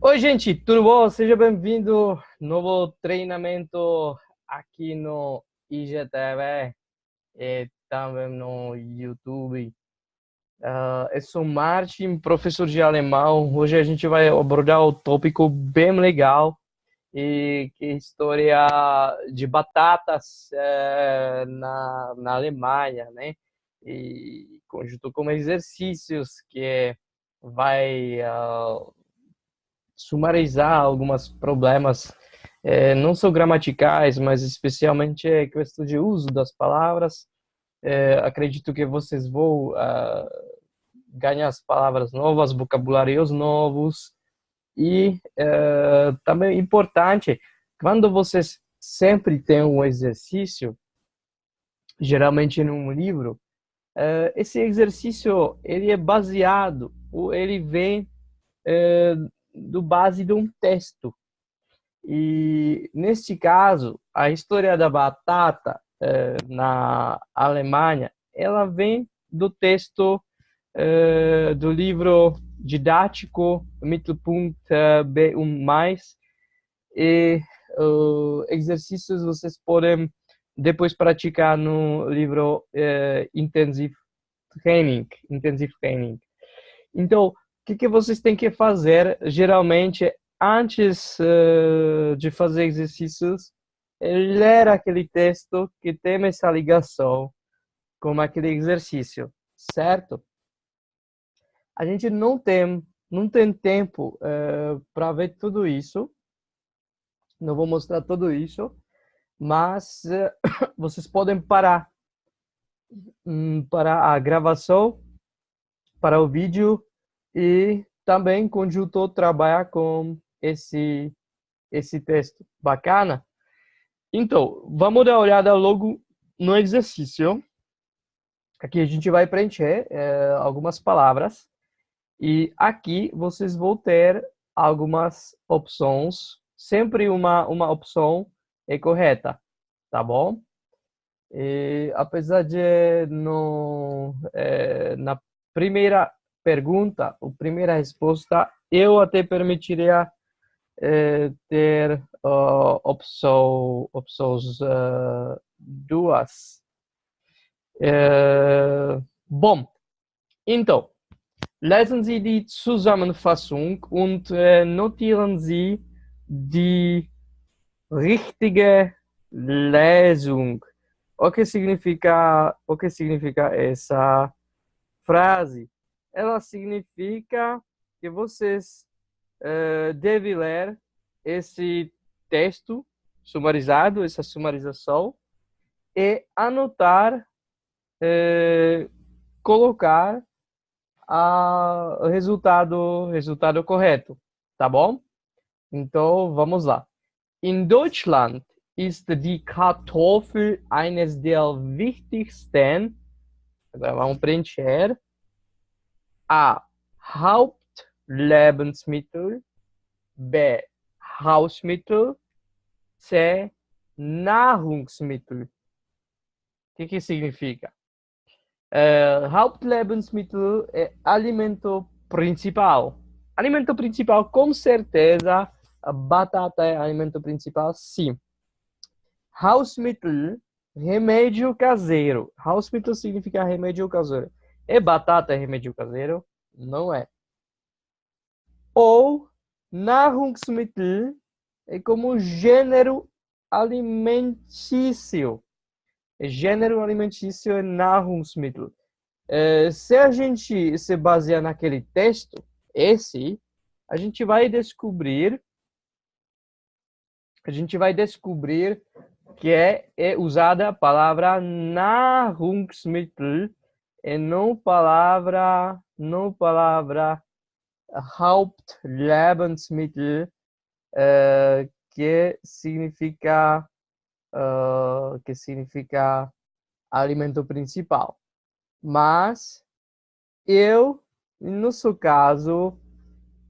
Oi, gente, tudo bom? Seja bem-vindo. Novo treinamento aqui no IGTV e também no YouTube. Eu sou Martin, professor de alemão. Hoje a gente vai abordar um tópico bem legal e que é história de batatas na Alemanha, né? E conjunto com exercícios que vai sumarizar alguns problemas, não só gramaticais, mas especialmente a questão de uso das palavras. Acredito que vocês vão ganhar as palavras novas, vocabulários novos e também importante, quando vocês sempre têm um exercício, geralmente em um livro, esse exercício ele é baseado, ou ele vem do base de um texto. E neste caso, a história da batata na Alemanha, ela vem do texto do livro didático Mittelpunkt B1+, e exercícios vocês podem depois praticar no livro Intensive Training. Então, o que vocês têm que fazer, geralmente, antes de fazer exercícios, é ler aquele texto que tem essa ligação com aquele exercício, certo? A gente não tem tempo para ver tudo isso, não vou mostrar tudo isso, mas vocês podem parar para a gravação, para o vídeo e também conjunto trabalhar com esse texto. Bacana? Então, vamos dar uma olhada logo no exercício. Aqui a gente vai preencher algumas palavras e aqui vocês vão ter algumas opções. Sempre uma opção é correta, tá bom? E, apesar de na primeira pergunta, a primeira resposta, eu até permitiria ter opções duas. Bom, então, lesen Sie die Zusammenfassung und notieren Sie die richtige Lesung. O que significa essa frase? Ela significa que vocês devem ler esse texto sumarizado, essa sumarização, e anotar, colocar o resultado correto, tá bom? Então, vamos lá. In Deutschland ist die Kartoffel eines der wichtigsten, agora vamos preencher, A. Hauptlebensmittel, B. Hausmittel, C. Nahrungsmittel. O que significa? Hauptlebensmittel é alimento principal. Alimento principal, com certeza, a batata é alimento principal, sim. Hausmittel, remédio caseiro. Hausmittel significa remédio caseiro. É batata remédio caseiro? Não é. Ou Nahrungsmittel é como gênero alimentício. Gênero alimentício é Nahrungsmittel. Se a gente se basear naquele texto, a gente vai descobrir que é usada a palavra Nahrungsmittel e não palavra Hauptlebensmittel, que significa alimento principal. Mas no seu caso,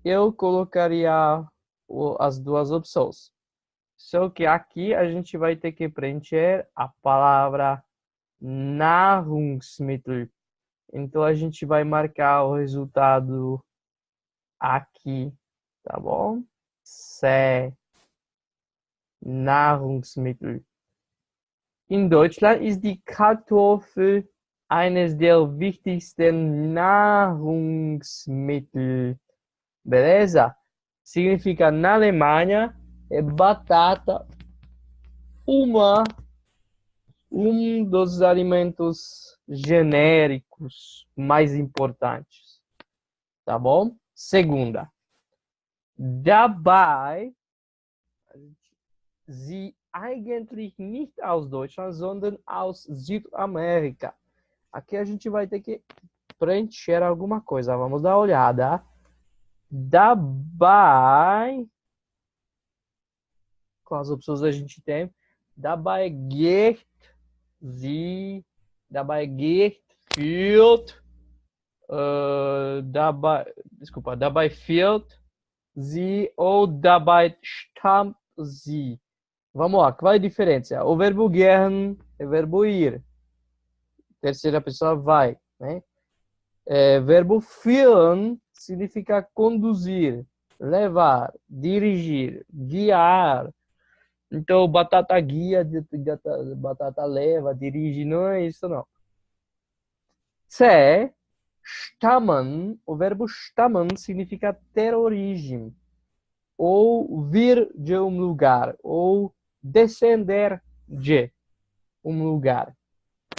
eu colocaria as duas opções. Só que aqui a gente vai ter que preencher a palavra Nahrungsmittel. Então a gente vai marcar o resultado aqui tá bom? C. Nahrungsmittel. In Deutschland ist die Kartoffel eines der wichtigsten Nahrungsmittel. Beleza? Significa na Alemanha é batata um dos alimentos genéricos mais importantes. Tá bom? Segunda. Dabei sie eigentlich nicht aus Deutschland, sondern aus Südamerika. Aqui a gente vai ter que preencher alguma coisa. Vamos dar uma olhada. Dabei, quais opções a gente tem? Dabei geht sie, dabei geht, führt, dabei führt sie ou dabei stammt sie. Vamos lá, qual é a diferença? O verbo gehen é verbo ir. Terceira pessoa vai, né? Verbo führen significa conduzir, levar, dirigir, guiar. Então, batata guia, batata leva, dirige, não é isso não. C. Stammen, o verbo stammen significa ter origem, ou vir de um lugar, ou descender de um lugar.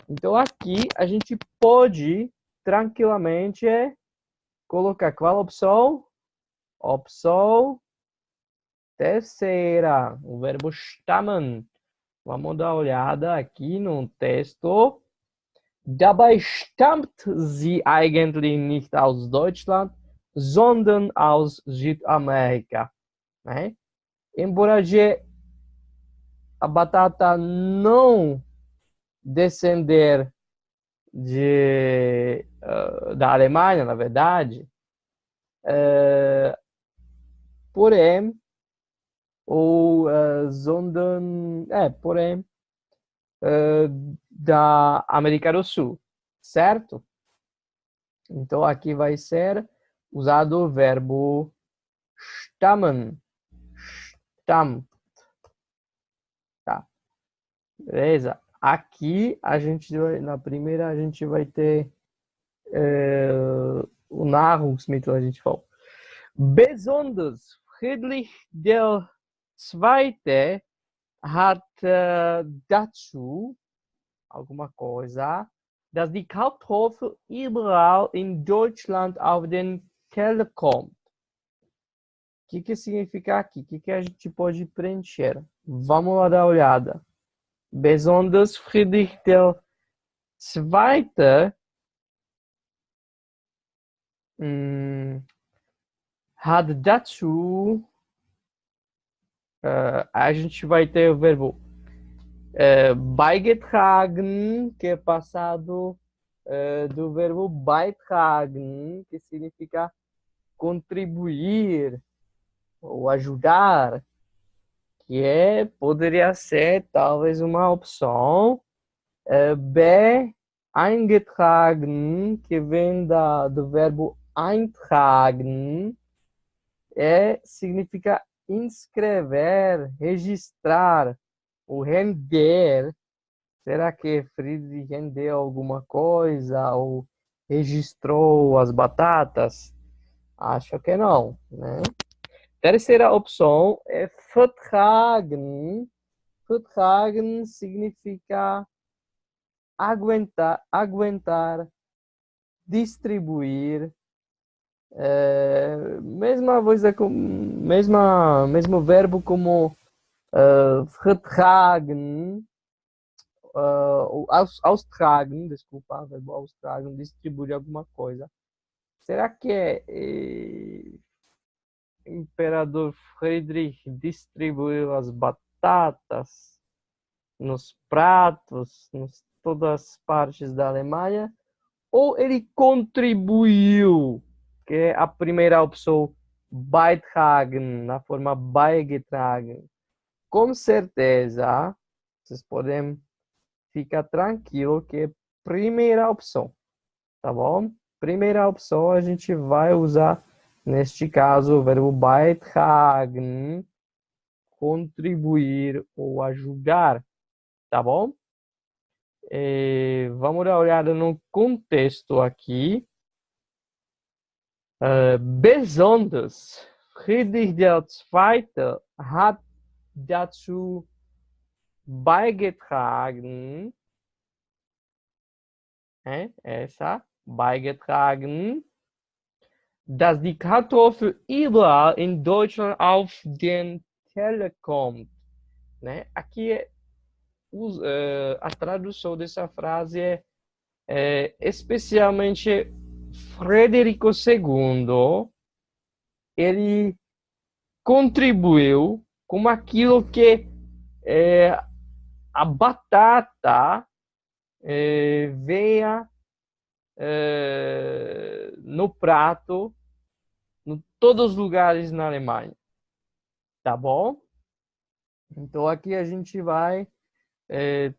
Então aqui a gente pode tranquilamente colocar qual opção? Opção terceira, o verbo stammen. Vamos dar uma olhada aqui no texto. Dabei stammt sie eigentlich nicht aus Deutschland, sondern aus Südamerika. Né? Embora a batata não descender da Alemanha, na verdade, porém, porém, da América do Sul, certo? Então aqui vai ser usado o verbo stammen. Stammt. Tá. Beleza? Aqui a gente na primeira a gente vai ter o Nahrungsmittel, a gente falou. Besonders Friedrich der Zweite hat dazu alguma coisa, dass die Kartoffel überall in Deutschland auf den Teller kommt. O que significa aqui? O que a gente pode preencher? Vamos lá dar uma olhada. Besonders Friedrich der Zweite hat dazu, a gente vai ter o verbo beigetragen, que é passado do verbo beitragen, que significa contribuir ou ajudar, que poderia ser talvez uma opção. Eingetragen, que vem do verbo eintragen, significa inscrever, registrar, ou render. Será que Friedrich rendeu alguma coisa ou registrou as batatas? Acho que não, né? Terceira opção é vertragen. Vertragen significa aguentar, distribuir. Mesmo verbo como vertragen, austragen, desculpa, verbo austragen, distribuir alguma coisa. Será que Imperador Friedrich distribuiu as batatas nos pratos, em todas as partes da Alemanha? Ou ele contribuiu, que é a primeira opção, beitragen, na forma beigetragen? Com certeza, vocês podem ficar tranquilo que é primeira opção, tá bom? Primeira opção a gente vai usar neste caso, o verbo beitragen, contribuir ou ajudar, tá bom? Vamos dar uma olhada no contexto aqui. Besonders Friedrich II. Hat dazu beigetragen, beigetragen, dass die Kartoffel überall in Deutschland auf den Teller kommt. Né? Aqui a tradução dessa frase é especialmente Frederico II, ele contribuiu com aquilo que a batata venha no prato em todos os lugares na Alemanha, tá bom? Então aqui a gente vai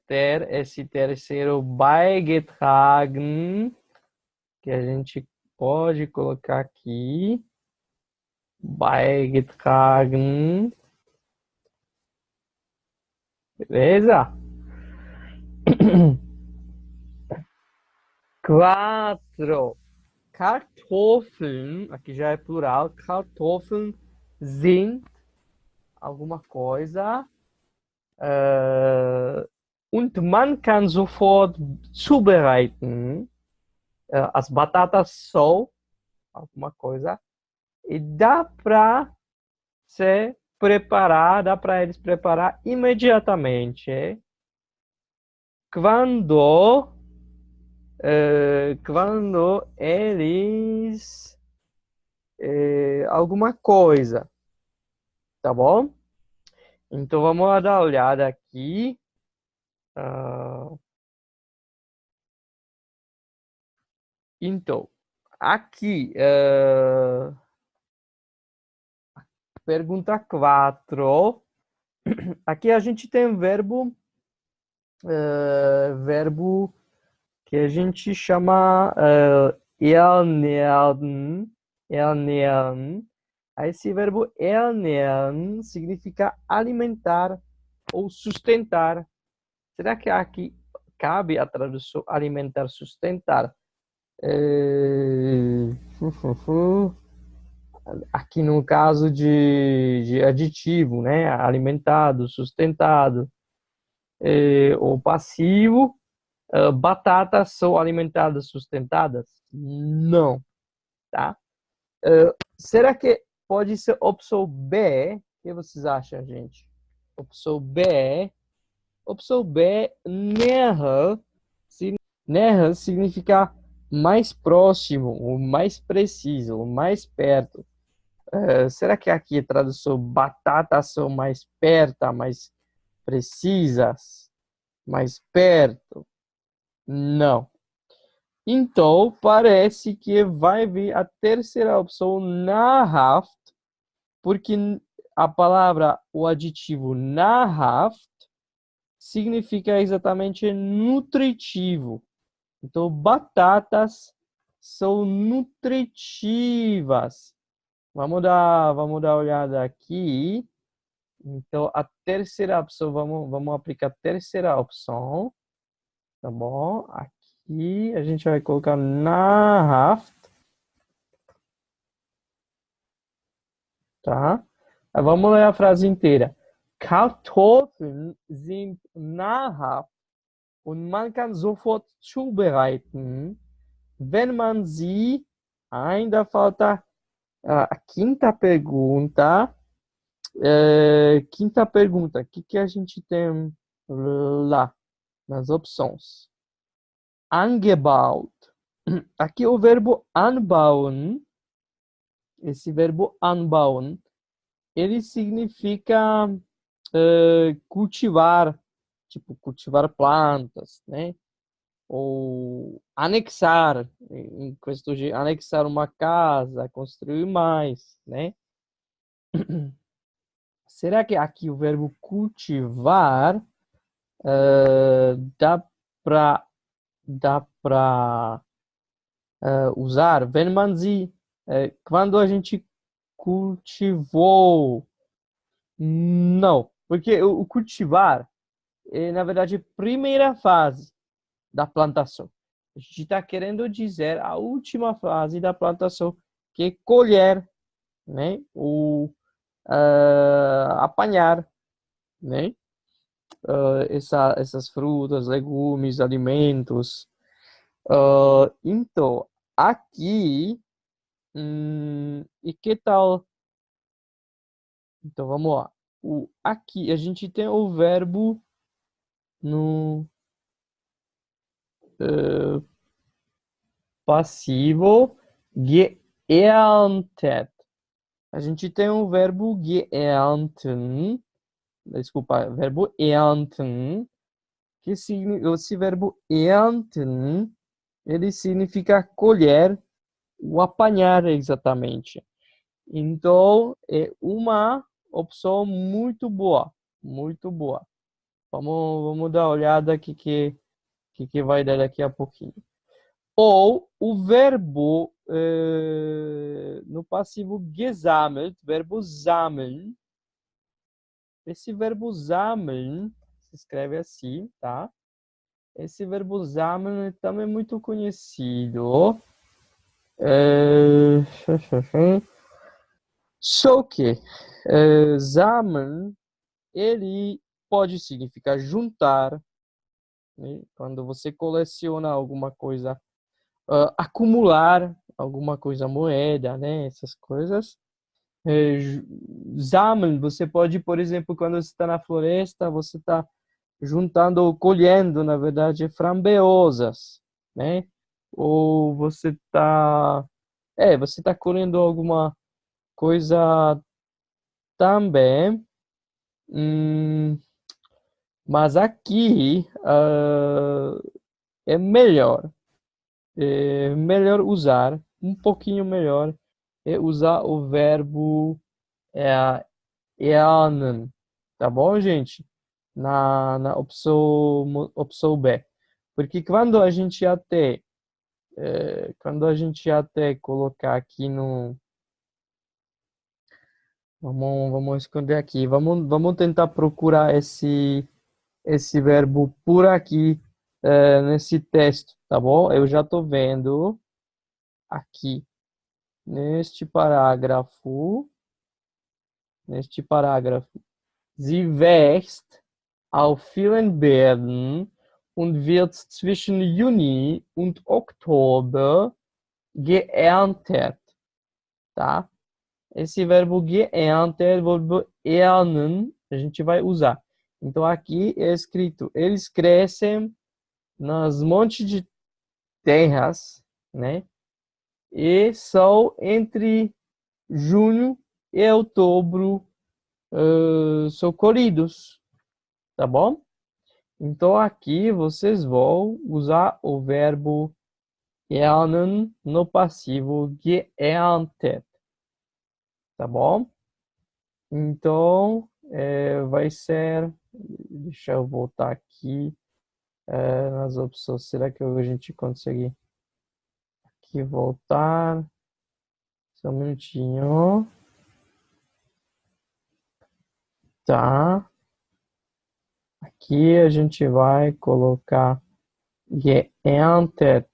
ter esse terceiro beigetragen, que a gente pode colocar aqui, beigetragen, beleza? Quatro. Kartoffeln, aqui já é plural, Kartoffeln sind alguma coisa. Und man kann sofort zubereiten. As batatas são alguma coisa. E dá para se preparar, dá para eles preparar imediatamente. Quando eles alguma coisa, tá bom? Então vamos lá dar uma olhada aqui. Então, aqui, pergunta 4. Aqui a gente tem verbo que a gente chama ernähren. Esse verbo ernähren significa alimentar ou sustentar. Será que aqui cabe a tradução alimentar, sustentar? Aqui no caso de aditivo, né? Alimentado, sustentado. O passivo, batatas são alimentadas, sustentadas? Não, tá? Será que pode ser opção B? O que vocês acham, gente? Opção B, näher. Näher significa mais próximo, ou mais preciso, ou mais perto. Será que aqui a tradução batatas são mais perto, mais precisas, mais perto? Não. Então, parece que vai vir a terceira opção, nahrhaft, porque a palavra, o aditivo nahrhaft, significa exatamente nutritivo. Então, batatas são nutritivas. Vamos dar uma olhada aqui. Então, a terceira opção, vamos aplicar a terceira opção. Tá bom? Aqui a gente vai colocar nahrhaft. Tá? Vamos ler a frase inteira. Kartoffeln sind nahrhaft und man kann sofort zubereiten, wenn man sie... Ainda falta a quinta pergunta. Quinta pergunta. O que a gente tem lá nas opções? Angebaut. Aqui o verbo anbauen. Esse verbo anbauen, ele significa cultivar, tipo cultivar plantas, né? Ou anexar, em questão de anexar uma casa, construir mais, né? Será que aqui o verbo cultivar dá para usar? Wenn man sie Quando a gente cultivou. Não, porque o cultivar é, na verdade, a primeira fase da plantação. A gente está querendo dizer a última fase da plantação, que é colher, né? Ou apanhar, né? Essas frutas, legumes, alimentos. Então, aqui, e que tal? Então, vamos lá. Aqui a gente tem o verbo no eh, passivo geerntet. A gente tem o verbo geernten, desculpa, verbo ernten, que esse verbo ernten, ele significa colher ou apanhar exatamente. Então, é uma opção muito boa, muito boa. Vamos dar uma olhada aqui que vai dar daqui a pouquinho. Ou o verbo no passivo gesammelt, verbo sammeln. Esse verbo sammeln se escreve assim, tá? Esse verbo sammeln também é muito conhecido. Só que sammeln, ele pode significar juntar, né? Quando você coleciona alguma coisa, acumular alguma coisa, moeda, né? Essas coisas. Sammeln, você pode, por exemplo, quando você está na floresta, você está juntando ou colhendo, na verdade, framboesas, né? Ou você está colhendo alguma coisa também. Hum, mas aqui é melhor, usar, um pouquinho melhor, é usar o verbo é, Eanen, tá bom, gente? Na opção B. Porque quando a gente até colocar aqui no. Vamos esconder aqui. Vamos tentar procurar esse verbo por aqui, nesse texto, tá bom? Eu já estou vendo aqui, neste parágrafo, neste parágrafo. Sie wächst auf vielen Bären und wird zwischen Juni und Oktober geerntet, tá? Esse verbo geerntet, verbo ernten, a gente vai usar. Então aqui é escrito, eles crescem nas montes de terras, né? E são entre junho e outubro, são colhidos, tá bom? Então aqui vocês vão usar o verbo ernten no passivo geerntet, tá bom? Então vai ser, deixa eu voltar aqui nas opções. Será que a gente consegue aqui voltar? Só um minutinho. Tá. Aqui a gente vai colocar geerntet.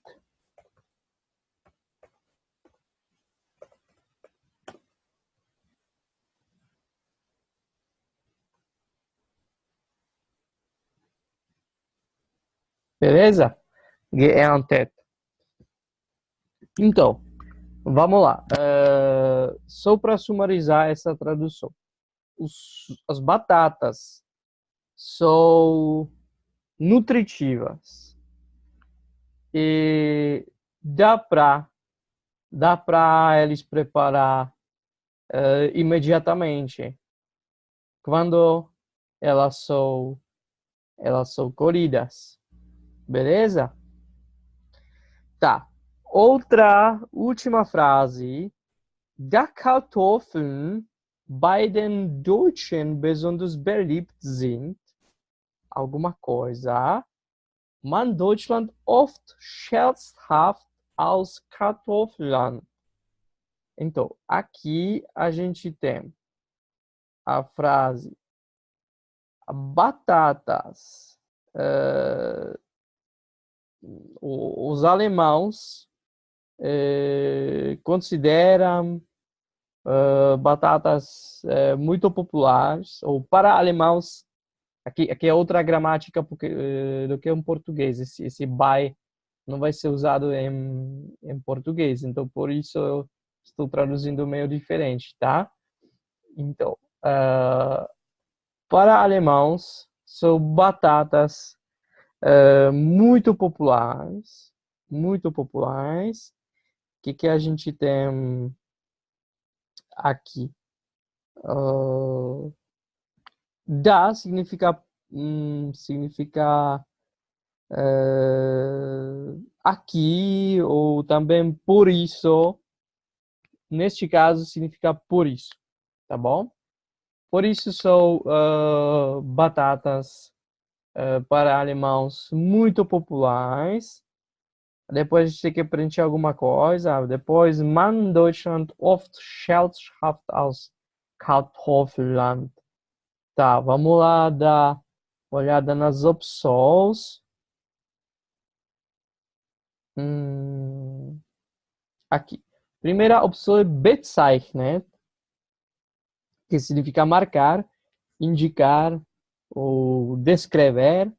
Beleza? Geerntet. Então, vamos lá. Só para sumarizar essa tradução. As batatas são nutritivas e dá para eles preparar imediatamente quando elas são colhidas, beleza? Tá. Outra última frase. Da Kartoffeln bei den Deutschen besonders beliebt sind, alguma coisa, man Deutschland oft scherzhaft als Kartoffelland. Então, aqui a gente tem a frase batatas. Os alemães consideram batatas muito populares, ou para alemães, aqui é outra gramática do que em português. Esse by não vai ser usado em português, então por isso eu estou traduzindo meio diferente, tá? Então, para alemães, são batatas muito populares, muito populares. O que a gente tem aqui? Da significa aqui, ou também por isso. Neste caso, significa por isso, tá bom? Por isso são batatas para alemães muito populares. Depois a gente tem que preencher alguma coisa. Depois, man Deutschland oft scherzhaft als Kartoffelland. Tá, vamos lá dar uma olhada nas opções. Aqui. Primeira opção é bezeichnet, que significa marcar, indicar ou descrever.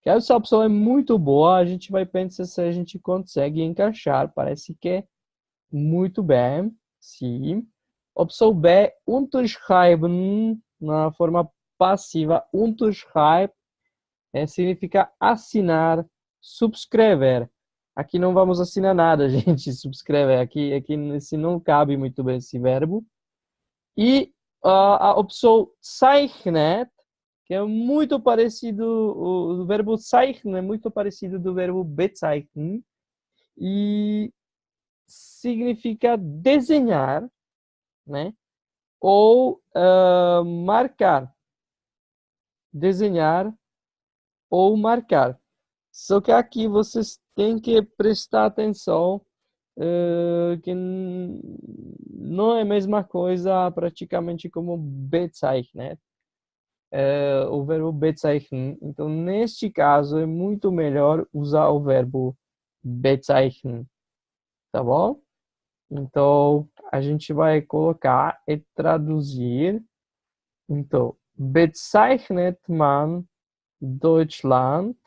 Que essa opção é muito boa, a gente vai pensar se a gente consegue encaixar. Parece que é muito bem, sim. Opção B, unterschreiben, na forma passiva. Unterschreiben significa assinar, subscrever. Aqui não vamos assinar nada, gente, subscrever. Aqui não cabe muito bem esse verbo. E a opção zeichnet, que é muito parecido, o verbo zeichnen é muito parecido do verbo bezeichnen, e significa desenhar, né? Ou marcar. Desenhar ou marcar. Só que aqui vocês têm que prestar atenção que não é a mesma coisa praticamente como bezeichnen, né? O verbo bezeichnen. Então, neste caso, é muito melhor usar o verbo bezeichnen, tá bom? Então, a gente vai colocar e traduzir. Então, bezeichnet man Deutschland.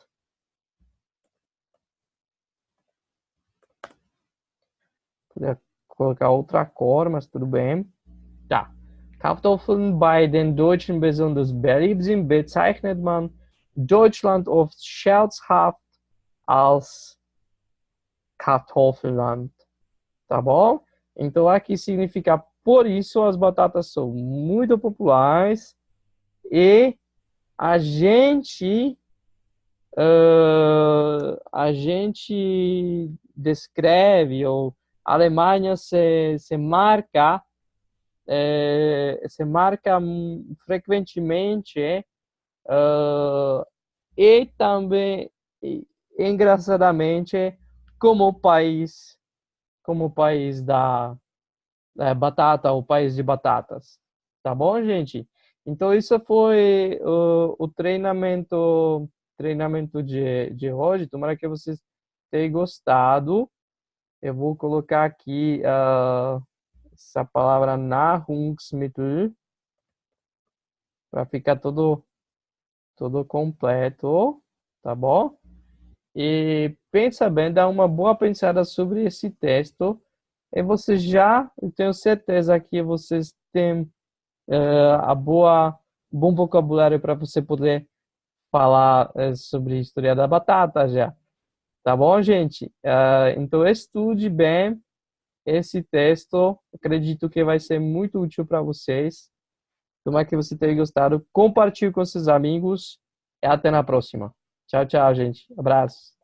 Podia colocar outra cor, mas tudo bem. Tá. Kartoffeln bei den Deutschen besonders beliebt sind, bezeichnet man Deutschland oft scherzhaft als Kartoffelland. Tá bom? Então aqui significa por isso as batatas são muito populares e a gente descreve, ou a Alemanha se marca frequentemente e também engraçadamente como país da batata, o país de batatas. Tá bom, gente? Então isso foi o treinamento de hoje. Tomara que vocês tenham gostado. Eu vou colocar aqui essa palavra Nahrungsmittel para ficar todo completo, tá bom? E pensa bem, dá uma boa pensada sobre esse texto. E vocês eu tenho certeza que vocês têm bom vocabulário para você poder falar sobre a história da batata já. Tá bom, gente? Então estude bem esse texto. Acredito que vai ser muito útil para vocês. Tomara que você tenha gostado. Compartilhe com seus amigos e até na próxima. Tchau, tchau, gente. Abraço.